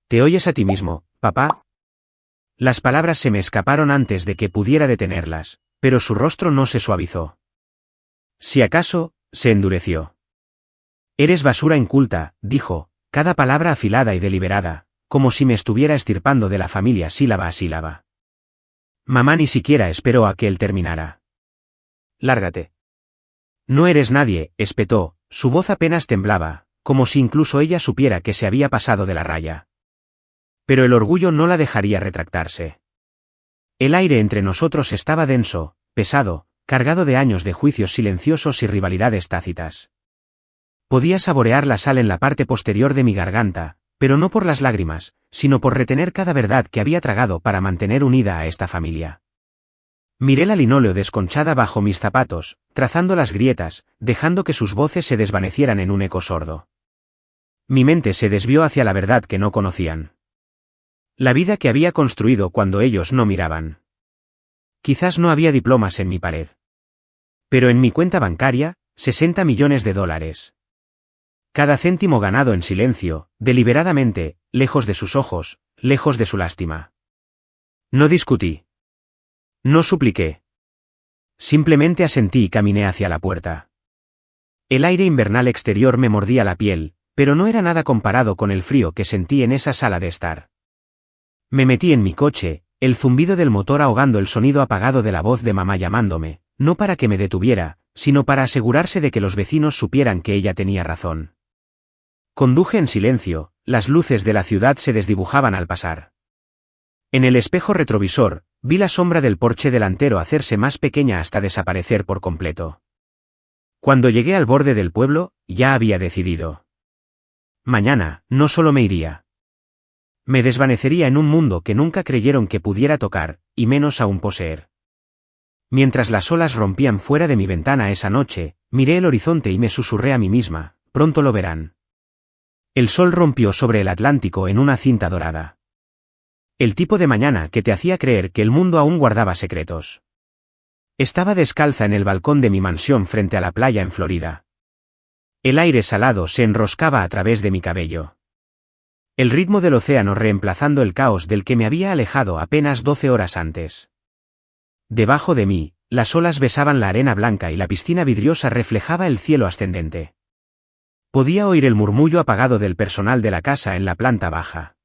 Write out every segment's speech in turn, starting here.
¿Te oyes a ti mismo, papá? Las palabras se me escaparon antes de que pudiera detenerlas, pero su rostro no se suavizó. Si acaso, se endureció. Eres basura inculta, dijo, cada palabra afilada y deliberada, como si me estuviera estirpando de la familia sílaba a sílaba. Mamá ni siquiera esperó a que él terminara. Lárgate. No eres nadie, espetó, su voz apenas temblaba, como si incluso ella supiera que se había pasado de la raya. Pero el orgullo no la dejaría retractarse. El aire entre nosotros estaba denso, pesado, cargado de años de juicios silenciosos y rivalidades tácitas. Podía saborear la sal en la parte posterior de mi garganta, pero no por las lágrimas, sino por retener cada verdad que había tragado para mantener unida a esta familia. Miré la linóleo desconchada bajo mis zapatos, trazando las grietas, dejando que sus voces se desvanecieran en un eco sordo. Mi mente se desvió hacia la verdad que no conocían. La vida que había construido cuando ellos no miraban. Quizás no había diplomas en mi pared. Pero en mi cuenta bancaria, 60 millones de dólares. Cada céntimo ganado en silencio, deliberadamente, lejos de sus ojos, lejos de su lástima. No discutí. No supliqué. Simplemente asentí y caminé hacia la puerta. El aire invernal exterior me mordía la piel, pero no era nada comparado con el frío que sentí en esa sala de estar. Me metí en mi coche, el zumbido del motor ahogando el sonido apagado de la voz de mamá llamándome, no para que me detuviera, sino para asegurarse de que los vecinos supieran que ella tenía razón. Conduje en silencio, las luces de la ciudad se desdibujaban al pasar. En el espejo retrovisor, vi la sombra del porche delantero hacerse más pequeña hasta desaparecer por completo. Cuando llegué al borde del pueblo, ya había decidido. Mañana, no solo me iría. Me desvanecería en un mundo que nunca creyeron que pudiera tocar, y menos aún poseer. Mientras las olas rompían fuera de mi ventana esa noche, miré el horizonte y me susurré a mí misma, pronto lo verán. El sol rompió sobre el Atlántico en una cinta dorada. El tipo de mañana que te hacía creer que el mundo aún guardaba secretos. Estaba descalza en el balcón de mi mansión frente a la playa en Florida. El aire salado se enroscaba a través de mi cabello. El ritmo del océano reemplazando el caos del que me había alejado apenas 12 horas antes. Debajo de mí, las olas besaban la arena blanca y la piscina vidriosa reflejaba el cielo ascendente. Podía oír el murmullo apagado del personal de la casa en la planta baja.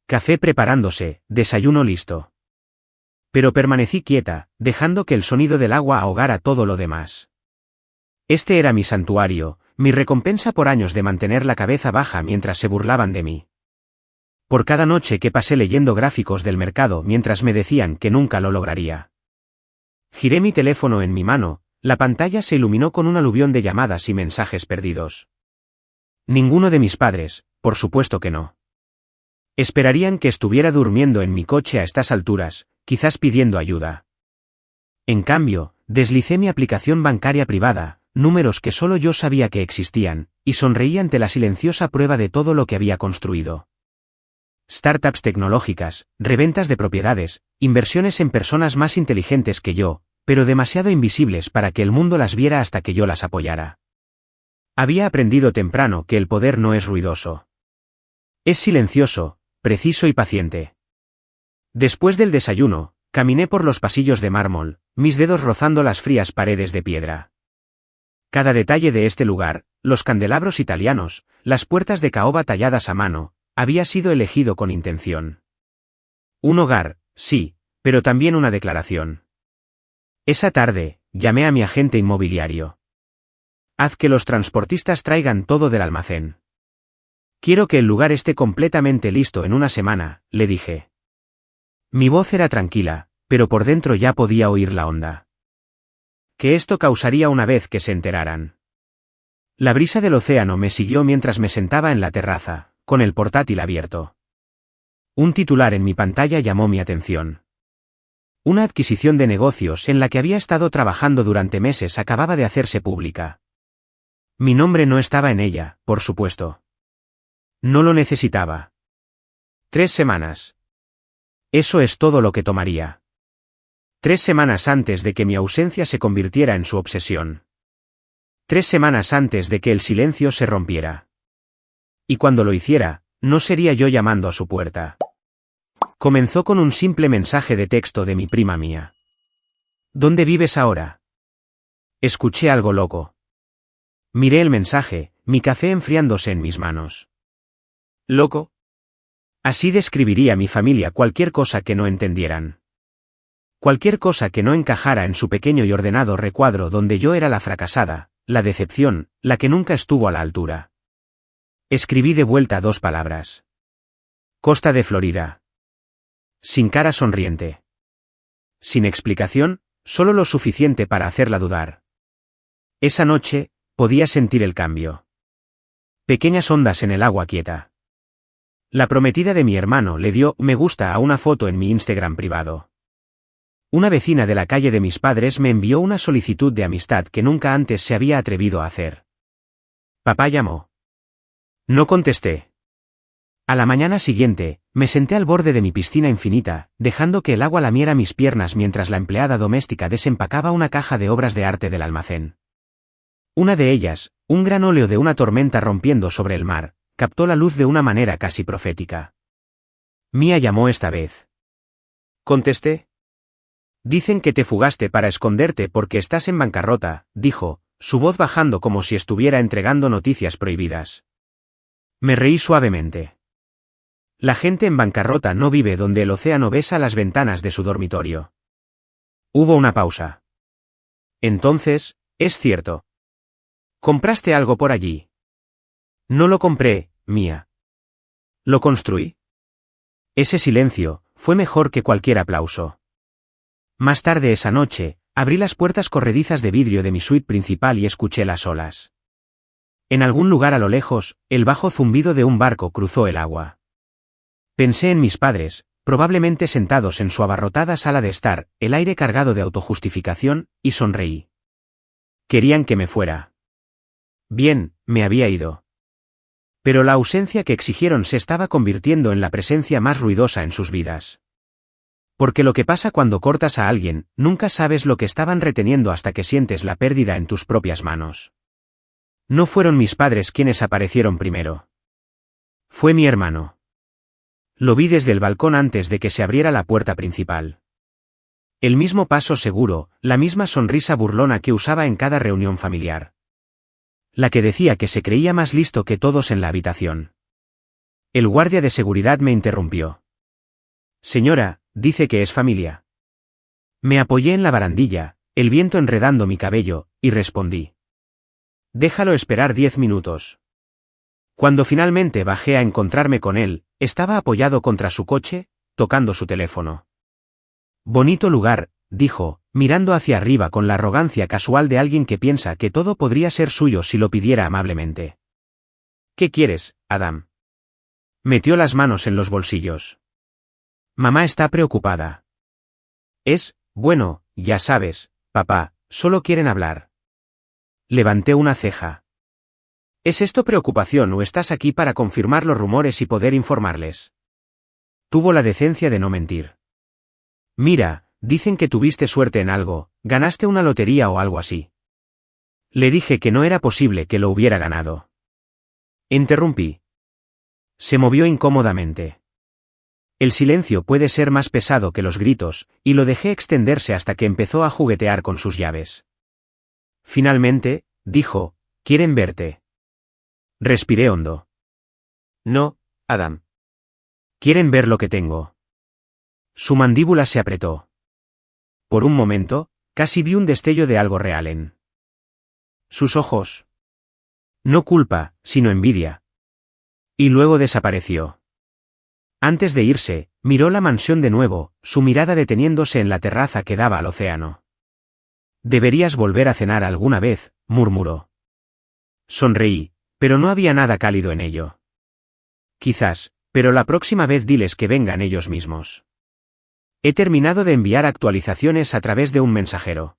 Café preparándose, desayuno listo. Pero permanecí quieta, dejando que el sonido del agua ahogara todo lo demás. Este era mi santuario, mi recompensa por años de mantener la cabeza baja mientras se burlaban de mí. Por cada noche que pasé leyendo gráficos del mercado mientras me decían que nunca lo lograría. Giré mi teléfono en mi mano, la pantalla se iluminó con un aluvión de llamadas y mensajes perdidos. Ninguno de mis padres, por supuesto que no. Esperarían que estuviera durmiendo en mi coche a estas alturas, quizás pidiendo ayuda. En cambio, deslicé mi aplicación bancaria privada, números que solo yo sabía que existían, y sonreí ante la silenciosa prueba de todo lo que había construido. Startups tecnológicas, reventas de propiedades, inversiones en personas más inteligentes que yo, pero demasiado invisibles para que el mundo las viera hasta que yo las apoyara. Había aprendido temprano que el poder no es ruidoso. Es silencioso, preciso y paciente. Después del desayuno, caminé por los pasillos de mármol, mis dedos rozando las frías paredes de piedra. Cada detalle de este lugar, los candelabros italianos, las puertas de caoba talladas a mano, había sido elegido con intención. Un hogar, sí, pero también una declaración. Esa tarde, llamé a mi agente inmobiliario. Haz que los transportistas traigan todo del almacén. Quiero que el lugar esté completamente listo en una semana, le dije. Mi voz era tranquila, pero por dentro ya podía oír la onda. Que esto causaría una vez que se enteraran. La brisa del océano me siguió mientras me sentaba en la terraza, con el portátil abierto. Un titular en mi pantalla llamó mi atención. Una adquisición de negocios en la que había estado trabajando durante meses acababa de hacerse pública. Mi nombre no estaba en ella, por supuesto. No lo necesitaba. 3 semanas. Eso es todo lo que tomaría. 3 semanas antes de que mi ausencia se convirtiera en su obsesión. 3 semanas antes de que el silencio se rompiera. Y cuando lo hiciera, no sería yo llamando a su puerta. Comenzó con un simple mensaje de texto de mi prima mía. ¿Dónde vives ahora? Escuché algo loco. Miré el mensaje, mi café enfriándose en mis manos. ¿Loco? Así describiría mi familia cualquier cosa que no entendieran. Cualquier cosa que no encajara en su pequeño y ordenado recuadro donde yo era la fracasada, la decepción, la que nunca estuvo a la altura. Escribí de vuelta 2 palabras. Costa de Florida. Sin cara sonriente. Sin explicación, solo lo suficiente para hacerla dudar. Esa noche, podía sentir el cambio. Pequeñas ondas en el agua quieta. La prometida de mi hermano le dio me gusta a una foto en mi Instagram privado. Una vecina de la calle de mis padres me envió una solicitud de amistad que nunca antes se había atrevido a hacer. Papá llamó. No contesté. A la mañana siguiente, me senté al borde de mi piscina infinita, dejando que el agua lamiera mis piernas mientras la empleada doméstica desempacaba una caja de obras de arte del almacén. Una de ellas, un gran óleo de una tormenta rompiendo sobre el mar, captó la luz de una manera casi profética. Mía llamó esta vez. Contesté. Dicen que te fugaste para esconderte porque estás en bancarrota, dijo, su voz bajando como si estuviera entregando noticias prohibidas. Me reí suavemente. La gente en bancarrota no vive donde el océano besa las ventanas de su dormitorio. Hubo una pausa. Entonces, es cierto. ¿Compraste algo por allí? No lo compré, Mía. Lo construí. Ese silencio fue mejor que cualquier aplauso. Más tarde esa noche, abrí las puertas corredizas de vidrio de mi suite principal y escuché las olas. En algún lugar a lo lejos, el bajo zumbido de un barco cruzó el agua. Pensé en mis padres, probablemente sentados en su abarrotada sala de estar, el aire cargado de autojustificación, y sonreí. Querían que me fuera. Bien, me había ido. Pero la ausencia que exigieron se estaba convirtiendo en la presencia más ruidosa en sus vidas. Porque lo que pasa cuando cortas a alguien, nunca sabes lo que estaban reteniendo hasta que sientes la pérdida en tus propias manos. No fueron mis padres quienes aparecieron primero. Fue mi hermano. Lo vi desde el balcón antes de que se abriera la puerta principal. El mismo paso seguro, la misma sonrisa burlona que usaba en cada reunión familiar. La que decía que se creía más listo que todos en la habitación. El guardia de seguridad me interrumpió. Señora, dice que es familia. Me apoyé en la barandilla, el viento enredando mi cabello, y respondí. Déjalo esperar 10 minutos. Cuando finalmente bajé a encontrarme con él, estaba apoyado contra su coche, tocando su teléfono. Bonito lugar, dijo, mirando hacia arriba con la arrogancia casual de alguien que piensa que todo podría ser suyo si lo pidiera amablemente. ¿Qué quieres, Adam? Metió las manos en los bolsillos. Mamá está preocupada. Bueno, ya sabes, papá, solo quieren hablar. Levanté una ceja. ¿Es esto preocupación o estás aquí para confirmar los rumores y poder informarles? Tuvo la decencia de no mentir. Mira, dicen que tuviste suerte en algo, ganaste una lotería o algo así. Le dije que no era posible que lo hubiera ganado. Interrumpí. Se movió incómodamente. El silencio puede ser más pesado que los gritos, y lo dejé extenderse hasta que empezó a juguetear con sus llaves. Finalmente, dijo, ¿quieren verte? Respiré hondo. No, Adam. ¿Quieren ver lo que tengo? Su mandíbula se apretó. Por un momento, casi vi un destello de algo real en sus ojos. No culpa, sino envidia. Y luego desapareció. Antes de irse, miró la mansión de nuevo, su mirada deteniéndose en la terraza que daba al océano. Deberías volver a cenar alguna vez, murmuró. Sonreí, pero no había nada cálido en ello. Quizás, pero la próxima vez diles que vengan ellos mismos. He terminado de enviar actualizaciones a través de un mensajero.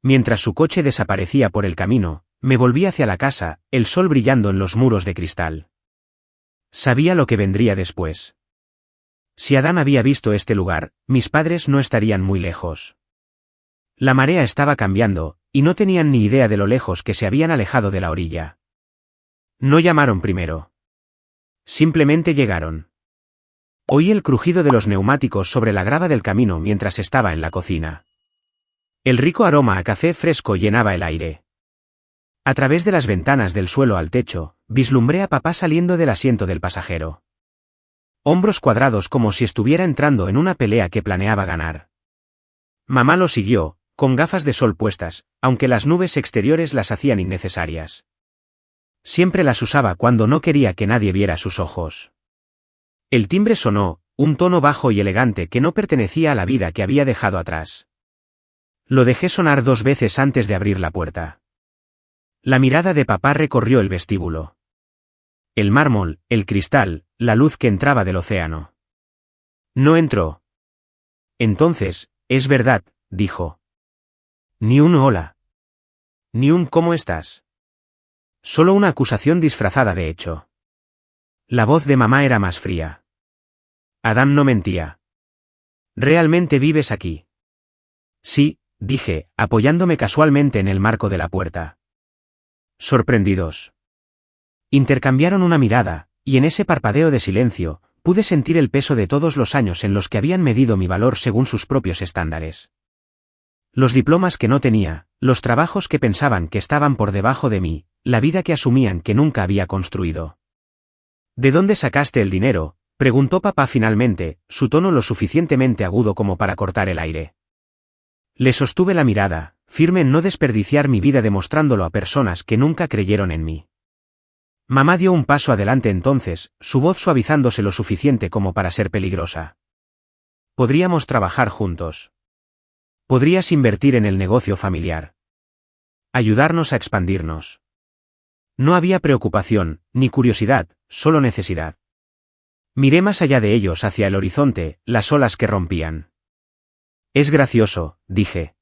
Mientras su coche desaparecía por el camino, me volví hacia la casa, el sol brillando en los muros de cristal. Sabía lo que vendría después. Si Adán había visto este lugar, mis padres no estarían muy lejos. La marea estaba cambiando, y no tenían ni idea de lo lejos que se habían alejado de la orilla. No llamaron primero. Simplemente llegaron. Oí el crujido de los neumáticos sobre la grava del camino mientras estaba en la cocina. El rico aroma a café fresco llenaba el aire. A través de las ventanas del suelo al techo, vislumbré a papá saliendo del asiento del pasajero. Hombros cuadrados como si estuviera entrando en una pelea que planeaba ganar. Mamá lo siguió, con gafas de sol puestas, aunque las nubes exteriores las hacían innecesarias. Siempre las usaba cuando no quería que nadie viera sus ojos. El timbre sonó, un tono bajo y elegante que no pertenecía a la vida que había dejado atrás. Lo dejé sonar 2 veces antes de abrir la puerta. La mirada de papá recorrió el vestíbulo. El mármol, el cristal, la luz que entraba del océano. No entró. Entonces, es verdad, dijo. Ni un hola. Ni un ¿cómo estás? Solo una acusación disfrazada de hecho. La voz de mamá era más fría. Adam no mentía. ¿Realmente vives aquí? Sí, dije, apoyándome casualmente en el marco de la puerta. Sorprendidos. Intercambiaron una mirada, y en ese parpadeo de silencio, pude sentir el peso de todos los años en los que habían medido mi valor según sus propios estándares. Los diplomas que no tenía, los trabajos que pensaban que estaban por debajo de mí, la vida que asumían que nunca había construido. ¿De dónde sacaste el dinero?, preguntó papá finalmente, su tono lo suficientemente agudo como para cortar el aire. Le sostuve la mirada, firme en no desperdiciar mi vida demostrándolo a personas que nunca creyeron en mí. Mamá dio un paso adelante entonces, su voz suavizándose lo suficiente como para ser peligrosa. Podríamos trabajar juntos. Podrías invertir en el negocio familiar. Ayudarnos a expandirnos. No había preocupación, ni curiosidad, solo necesidad. Miré más allá de ellos hacia el horizonte, las olas que rompían. Es gracioso, dije.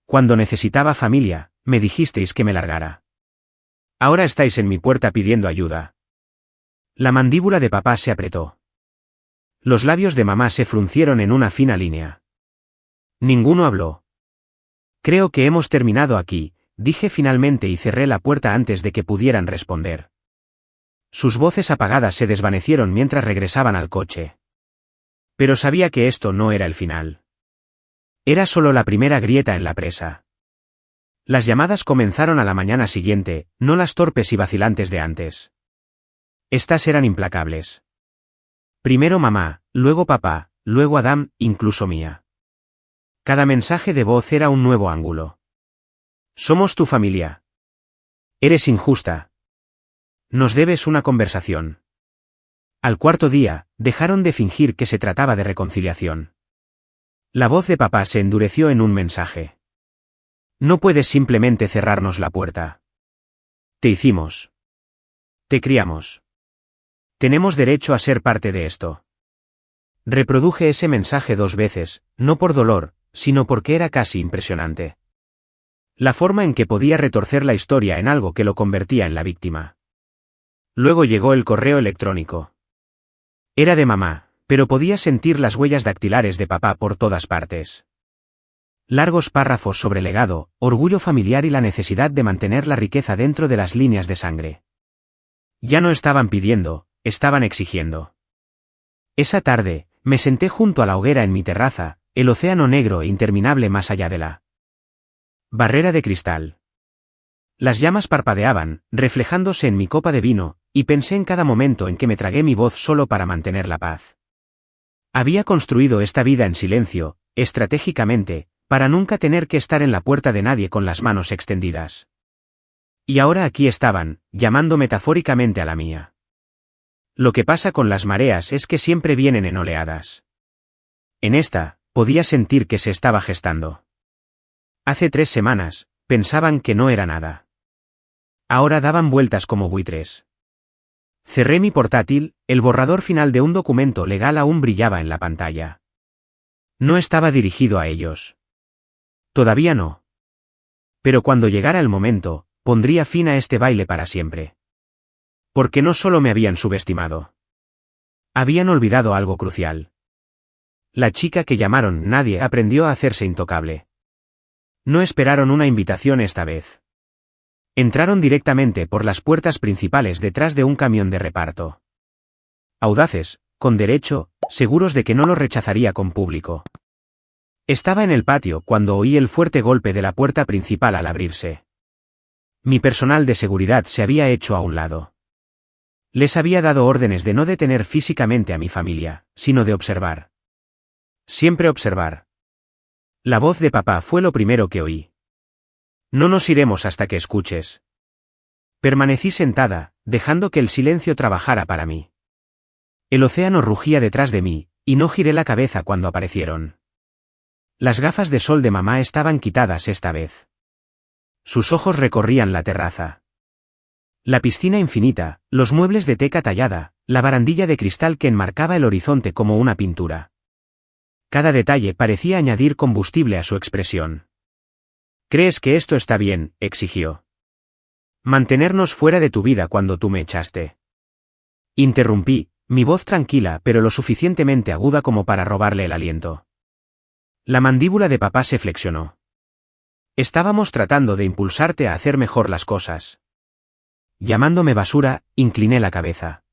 Cuando necesitaba familia, me dijisteis que me largara. Ahora estáis en mi puerta pidiendo ayuda. La mandíbula de papá se apretó. Los labios de mamá se fruncieron en una fina línea. Ninguno habló. Creo que hemos terminado aquí, dije finalmente y cerré la puerta antes de que pudieran responder. Sus voces apagadas se desvanecieron mientras regresaban al coche. Pero sabía que esto no era el final. Era solo la primera grieta en la presa. Las llamadas comenzaron a la mañana siguiente, no las torpes y vacilantes de antes. Estas eran implacables. Primero mamá, luego papá, luego Adam, incluso mía. Cada mensaje de voz era un nuevo ángulo. Somos tu familia. Eres injusta. Nos debes una conversación. Al cuarto día, dejaron de fingir que se trataba de reconciliación. La voz de papá se endureció en un mensaje. No puedes simplemente cerrarnos la puerta. Te hicimos. Te criamos. Tenemos derecho a ser parte de esto. Reproduje ese mensaje 2 veces, no por dolor, sino porque era casi impresionante. La forma en que podía retorcer la historia en algo que lo convertía en la víctima. Luego llegó el correo electrónico. Era de mamá, pero podía sentir las huellas dactilares de papá por todas partes. Largos párrafos sobre legado, orgullo familiar y la necesidad de mantener la riqueza dentro de las líneas de sangre. Ya no estaban pidiendo, estaban exigiendo. Esa tarde, me senté junto a la hoguera en mi terraza, el océano negro e interminable más allá de la barrera de cristal. Las llamas parpadeaban, reflejándose en mi copa de vino, y pensé en cada momento en que me tragué mi voz solo para mantener la paz. Había construido esta vida en silencio, estratégicamente, para nunca tener que estar en la puerta de nadie con las manos extendidas. Y ahora aquí estaban, llamando metafóricamente a la mía. Lo que pasa con las mareas es que siempre vienen en oleadas. En esta, podía sentir que se estaba gestando. Hace 3 semanas, pensaban que no era nada. Ahora daban vueltas como buitres. Cerré mi portátil, el borrador final de un documento legal aún brillaba en la pantalla. No estaba dirigido a ellos. Todavía no. Pero cuando llegara el momento, pondría fin a este baile para siempre. Porque no solo me habían subestimado. Habían olvidado algo crucial. La chica que llamaron nadie aprendió a hacerse intocable. No esperaron una invitación esta vez. Entraron directamente por las puertas principales detrás de un camión de reparto. audaces, con derecho, seguros de que no lo rechazaría con público. Estaba en el patio cuando oí el fuerte golpe de la puerta principal al abrirse. Mi personal de seguridad se había hecho a un lado. Les había dado órdenes de no detener físicamente a mi familia, sino de observar. Siempre observar. La voz de papá fue lo primero que oí. No nos iremos hasta que escuches. Permanecí sentada, dejando que el silencio trabajara para mí. El océano rugía detrás de mí, y no giré la cabeza cuando aparecieron. Las gafas de sol de mamá estaban quitadas esta vez. Sus ojos recorrían la terraza. La piscina infinita, los muebles de teca tallada, la barandilla de cristal que enmarcaba el horizonte como una pintura. Cada detalle parecía añadir combustible a su expresión. ¿Crees que esto está bien?, exigió. Mantenernos fuera de tu vida cuando tú me echaste. Interrumpí, mi voz tranquila pero lo suficientemente aguda como para robarle el aliento. La mandíbula de papá se flexionó. Estábamos tratando de impulsarte a hacer mejor las cosas. Llamándome basura, incliné la cabeza.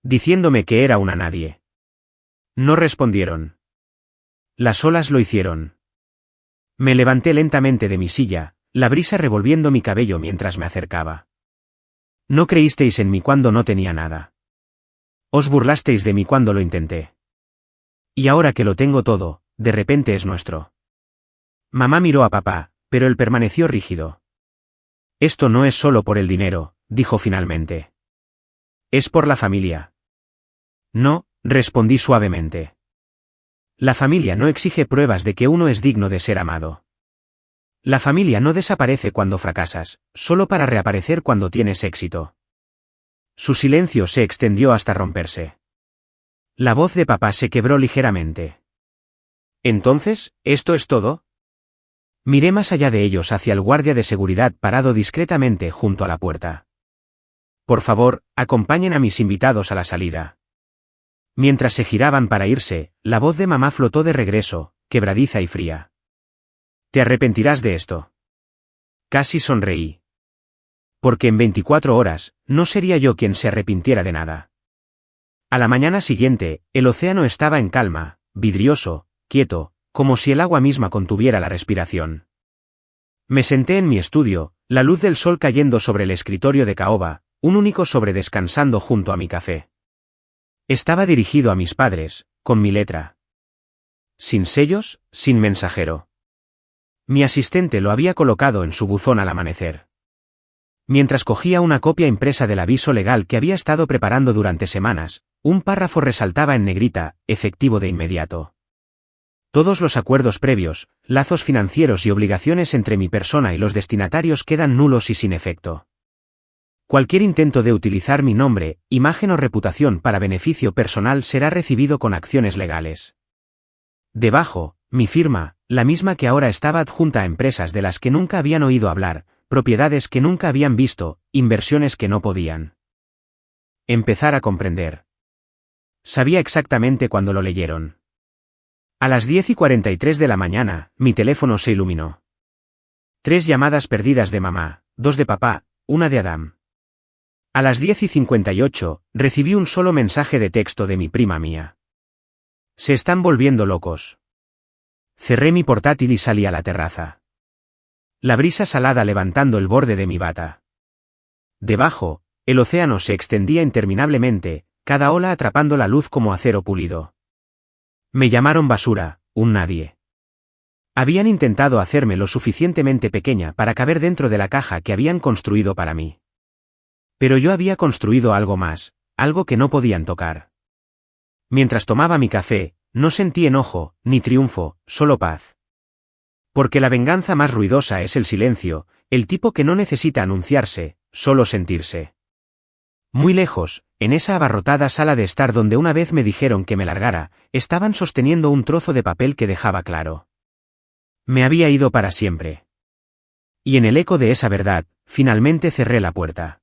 Diciéndome que era una nadie. No respondieron. Las olas lo hicieron. Me levanté lentamente de mi silla, la brisa revolviendo mi cabello mientras me acercaba. No creísteis en mí cuando no tenía nada. Os burlasteis de mí cuando lo intenté. Y ahora que lo tengo todo, de repente es nuestro. Mamá miró a papá, pero él permaneció rígido. Esto no es solo por el dinero, dijo finalmente. Es por la familia. No, respondí suavemente. La familia no exige pruebas de que uno es digno de ser amado. La familia no desaparece cuando fracasas, solo para reaparecer cuando tienes éxito. Su silencio se extendió hasta romperse. La voz de papá se quebró ligeramente. ¿Entonces, esto es todo? Miré más allá de ellos hacia el guardia de seguridad parado discretamente junto a la puerta. Por favor, acompañen a mis invitados a la salida. Mientras se giraban para irse, la voz de mamá flotó de regreso, quebradiza y fría. ¿Te arrepentirás de esto? Casi sonreí. Porque en 24 horas, no sería yo quien se arrepintiera de nada. A la mañana siguiente, el océano estaba en calma, vidrioso, quieto, como si el agua misma contuviera la respiración. Me senté en mi estudio, la luz del sol cayendo sobre el escritorio de caoba, un único sobre descansando junto a mi café. Estaba dirigido a mis padres, con mi letra. Sin sellos, sin mensajero. Mi asistente lo había colocado en su buzón al amanecer. Mientras cogía una copia impresa del aviso legal que había estado preparando durante semanas, un párrafo resaltaba en negrita, efectivo de inmediato. Todos los acuerdos previos, lazos financieros y obligaciones entre mi persona y los destinatarios quedan nulos y sin efecto. Cualquier intento de utilizar mi nombre, imagen o reputación para beneficio personal será recibido con acciones legales. Debajo, mi firma, la misma que ahora estaba adjunta a empresas de las que nunca habían oído hablar, propiedades que nunca habían visto, inversiones que no podían empezar a comprender. Sabía exactamente cuándo lo leyeron. A las 10:43 de la mañana, mi teléfono se iluminó. 3 llamadas perdidas de mamá, 2 de papá, 1 de Adam. A las 10:58, recibí un solo mensaje de texto de mi prima mía. Se están volviendo locos. Cerré mi portátil y salí a la terraza. La brisa salada levantando el borde de mi bata. Debajo, el océano se extendía interminablemente, cada ola atrapando la luz como acero pulido. Me llamaron basura, un nadie. Habían intentado hacerme lo suficientemente pequeña para caber dentro de la caja que habían construido para mí. Pero yo había construido algo más, algo que no podían tocar. Mientras tomaba mi café, no sentí enojo, ni triunfo, solo paz. Porque la venganza más ruidosa es el silencio, el tipo que no necesita anunciarse, solo sentirse. Muy lejos, en esa abarrotada sala de estar donde una vez me dijeron que me largara, estaban sosteniendo un trozo de papel que dejaba claro. Me había ido para siempre. Y en el eco de esa verdad, finalmente cerré la puerta.